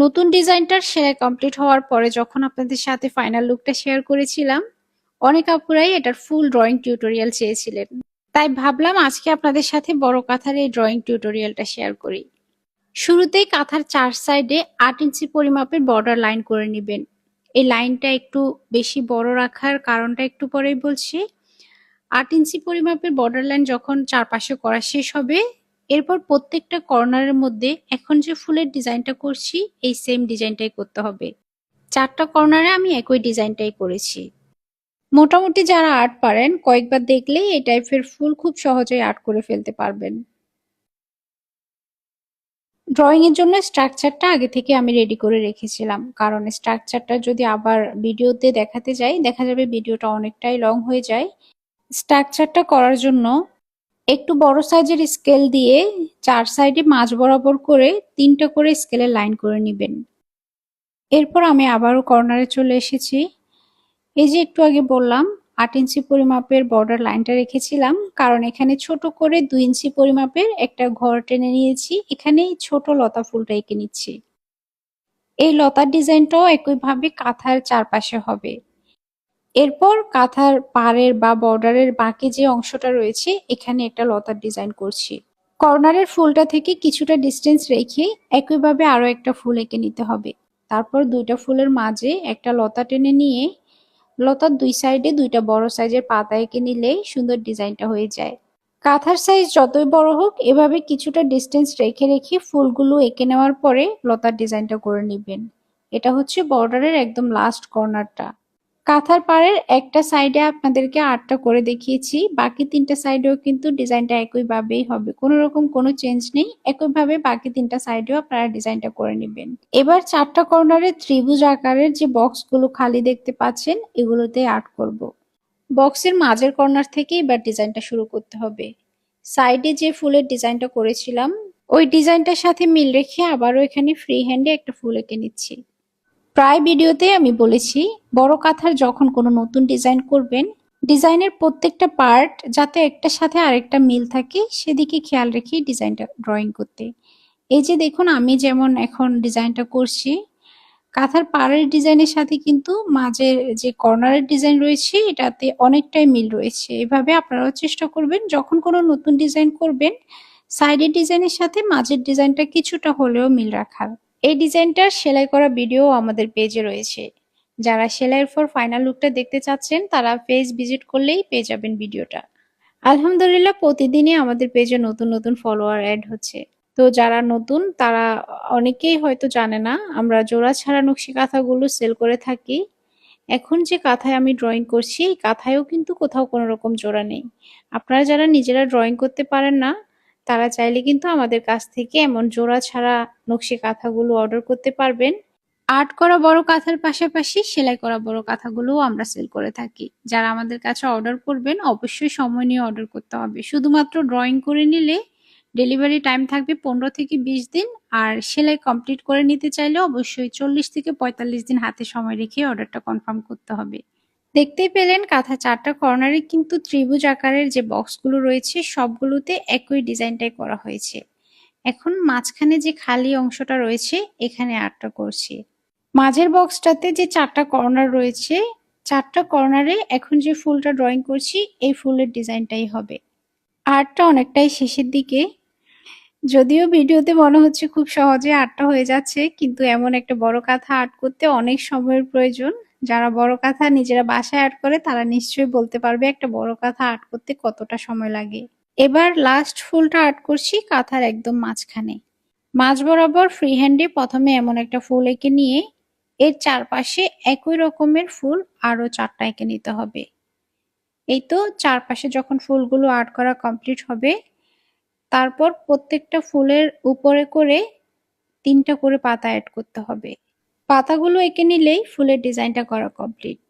নতুন ডিজাইনটার সেলাই কমপ্লিট হওয়ার পরে যখন আপনাদের সাথে ফাইনাল লুকটা শেয়ার করেছিলাম, অনেক আপুরাই এটার ফুল ড্রয়িং টিউটোরিয়াল চেয়েছিলেন। তাই ভাবলাম আজকে আপনাদের সাথে বড় কাঁথার এই ড্রয়িং টিউটোরিয়ালটা শেয়ার করি। শুরুতেই কাঁথার 4 সাইডে 8 ইঞ্চি পরিমাপের বর্ডার লাইন করে নেবেন। এই লাইনটা একটু বেশি বড় রাখার কারণটা একটু পরেই বলছি। 8 ইঞ্চি পরিমাপের বর্ডার লাইন যখন চারপাশে করা শেষ হবে, এরপর প্রত্যেকটা কর্নারের মধ্যে এখন যে ফুলের ডিজাইনটা করছি এই সেম ডিজাইনটাই করতে হবে। 4টা কর্নারে আমি একই ডিজাইনটাই করেছি। মোটামুটি যারা আর্ট পারেন কয়েকবার দেখলেই এই টাইপের ফুল খুব সহজেই আর্ট করে ফেলতে পারবেন। ড্রয়িং এর জন্য স্ট্রাকচারটা আগে থেকে আমি রেডি করে রেখেছিলাম, কারণ স্ট্রাকচারটা যদি আবার ভিডিওতে দেখাতে যাই দেখা যাবে ভিডিওটা অনেকটাই লং হয়ে যায়। স্ট্রাকচারটা করার জন্য একটু বড় সাইজের স্কেল দিয়ে 4 সাইডে মাঝ বরাবর করে 3টা করে স্কেলের লাইন করে নেবেন। এরপর আমি আবারও কর্নারে চলে এসেছি। এই যে একটু আগে বললাম 8 ইঞ্চি পরিমাপের বর্ডার লাইনটা রেখেছিলাম, কারণ এখানে ছোট করে 2 ইঞ্চি পরিমাপের একটা ঘর টেনে নিয়েছি। এখানে ছোট লতা ফুলটা এঁকে নিচ্ছি। এই লতার ডিজাইনটাও একইভাবে কাঁথার চারপাশে হবে। এরপর কাঁথার পাড়ের বা বর্ডারের বাকি যে অংশটা রয়েছে এখানে একটা লতার ডিজাইন করছি। কর্নারের ফুলটা থেকে কিছুটা ডিস্টেন্স রেখে একইভাবে আরো একটা ফুল এঁকে নিতে হবে। তারপর 2টা ফুলের মাঝে একটা লতা টেনে নিয়ে লতার 2 সাইডে 2টা বড় সাইজের পাতা এঁকে নিলেই সুন্দর ডিজাইনটা হয়ে যায়। কাঁথার সাইজ যতই বড় হোক এভাবে কিছুটা ডিস্টেন্স রেখে রেখে ফুলগুলো এঁকে নেওয়ার পরে লতার ডিজাইনটা করে নেবেন। এটা হচ্ছে বর্ডারের একদম লাস্ট কর্নারটা। কাঁথার পাড়ের একটা সাইডে আপনাদেরকে 8টা করে দেখিয়েছি, বাকি 3টা সাইডেও কিন্তু ডিজাইনটা একইভাবেই হবে, কোনো রকম কোনো চেঞ্জ নেই। একইভাবে বাকি 3টা সাইডেও আপনারা ডিজাইনটা করে নেবেন। এবার 4টা কর্নারে ত্রিভুজ আকারের যে বক্সগুলো খালি দেখতে পাচ্ছেন এগুলোতে আর্ট করব। বক্সের মাঝের কর্নার থেকে এবার ডিজাইনটা শুরু করতে হবে। সাইডে যে ফুলের ডিজাইনটা করেছিলাম ওই ডিজাইনটার সাথে মিল রেখে আবারও এখানে ফ্রি হ্যান্ডে একটা ফুল এঁকে নিচ্ছি। প্রায় ভিডিওতে আমি বলেছি বড় কাঁথার যখন কোনো নতুন ডিজাইন করবেন ডিজাইনের প্রত্যেকটা পার্ট যাতে একটার সাথে আরেকটা মিল থাকে সেদিকে খেয়াল রেখে ডিজাইনটা ড্রয়িং করতে। এই যে দেখুন আমি যেমন এখন ডিজাইনটা করছি, কাঁথার পাড়ের ডিজাইনের সাথে কিন্তু মাঝের যে কর্নারের ডিজাইন রয়েছে এটাতে অনেকটাই মিল রয়েছে। এভাবে আপনারাও চেষ্টা করবেন যখন কোনো নতুন ডিজাইন করবেন সাইডের ডিজাইনের সাথে মাঝের ডিজাইনটা কিছুটা হলেও মিল রাখার। এই ডিজাইনটার সেলাই করা ভিডিও আমাদের পেজে রয়েছে। যারা সেলাইয়ের পর ফাইনাল লুকটা দেখতে চাচ্ছেন তারা পেজ ভিজিট করলেই পেয়ে যাবেন ভিডিওটা। আলহামদুলিল্লাহ প্রতিদিনই আমাদের পেজে নতুন নতুন ফলোয়ার অ্যাড হচ্ছে। তো যারা নতুন তারা অনেকেই হয়তো জানে না আমরা জোড়া ছাড়া নকশি কাঁথাগুলো সেল করে থাকি। এখন যে কাঁথায় আমি ড্রয়িং করছি এই কাঁথায়ও কিন্তু কোথাও কোনো রকম জোড়া নেই। আপনারা যারা নিজেরা ড্রয়িং করতে পারেন না তারা চাইলে কিন্তু আমাদের কাছ থেকে এমন জোড়া ছাড়া নকশি কাঁথাগুলো অর্ডার করতে পারবেন। আর্ট করা বড় কাঁথার পাশাপাশি সেলাই করা বড় কাঁথাগুলোও আমরা সেল করে থাকি। যারা আমাদের কাছে অর্ডার করবেন অবশ্যই সময় নিয়ে অর্ডার করতে হবে। শুধুমাত্র ড্রয়িং করে নিলে ডেলিভারি টাইম থাকবে 15 থেকে 20 দিন, আর সেলাই কমপ্লিট করে নিতে চাইলে অবশ্যই 40 থেকে 45 দিন হাতে সময় রেখে অর্ডারটা কনফার্ম করতে হবে। দেখতেই পেলেন কাঁথা 4টা কর্নারে কিন্তু ত্রিভুজ আকারের যে বক্সগুলো রয়েছে সবগুলোতে একই ডিজাইনটাই করা হয়েছে। এখন মাঝখানে যে খালি অংশটা রয়েছে এখানে আর্টটা করছি। মাঝের বক্সটাতে যে 4টা কর্নার রয়েছে 4টা কর্নারে এখন যে ফুলটা ড্রয়িং করছি এই ফুলের ডিজাইনটাই হবে। আর্টটা অনেকটাই শেষের দিকে, যদিও ভিডিওতে মনে হচ্ছে খুব সহজে আর্টটা হয়ে যাচ্ছে, কিন্তু এমন একটা বড় কাঁথা আর্ট করতে অনেক সময়ের প্রয়োজন। যারা বড় কাঁথা নিজেরা বাসায় আর্ট করে তারা নিশ্চয়ই বলতে পারবে একটা বড় কাঁথা আর্ট করতে কতটা সময় লাগে। এবার লাস্ট ফুলটা আর্ট করছি কাঁথার একদম মাঝখানে। মাঝ বরাবর ফ্রি হ্যান্ডে প্রথমে এমন একটা ফুল এঁকে নিয়ে এর চারপাশে একই রকমের ফুল আরো 4টা এঁকে নিতে হবে। এই তো চারপাশে যখন ফুলগুলো আর্ট করা কমপ্লিট হবে তারপর প্রত্যেকটা ফুলের উপরে করে 3টা করে পাতা অ্যাড করতে হবে। পাতাগুলো এঁকে নিলেই ফুলের ডিজাইনটা করা কমপ্লিট।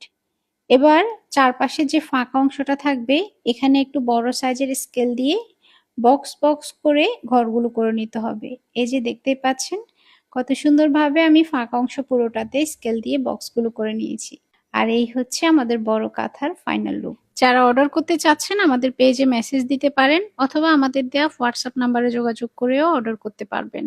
এবার চারপাশে যে ফাঁকা অংশটা থাকবে এখানে একটু বড় সাইজের স্কেল দিয়ে বক্স বক্স করে ঘরগুলো করে নিতে হবে। এই যে দেখতেই পাচ্ছেন কত সুন্দরভাবে আমি ফাঁকা অংশ পুরোটাতে স্কেল দিয়ে বক্সগুলো করে নিয়েছি। আর এই হচ্ছে আমাদের বড় কাঁথার ফাইনাল লুক। যারা অর্ডার করতে চাচ্ছেন আমাদের পেজে মেসেজ দিতে পারেন অথবা আমাদের দেওয়া হোয়াটসঅ্যাপ নাম্বারে যোগাযোগ করেও অর্ডার করতে পারবেন।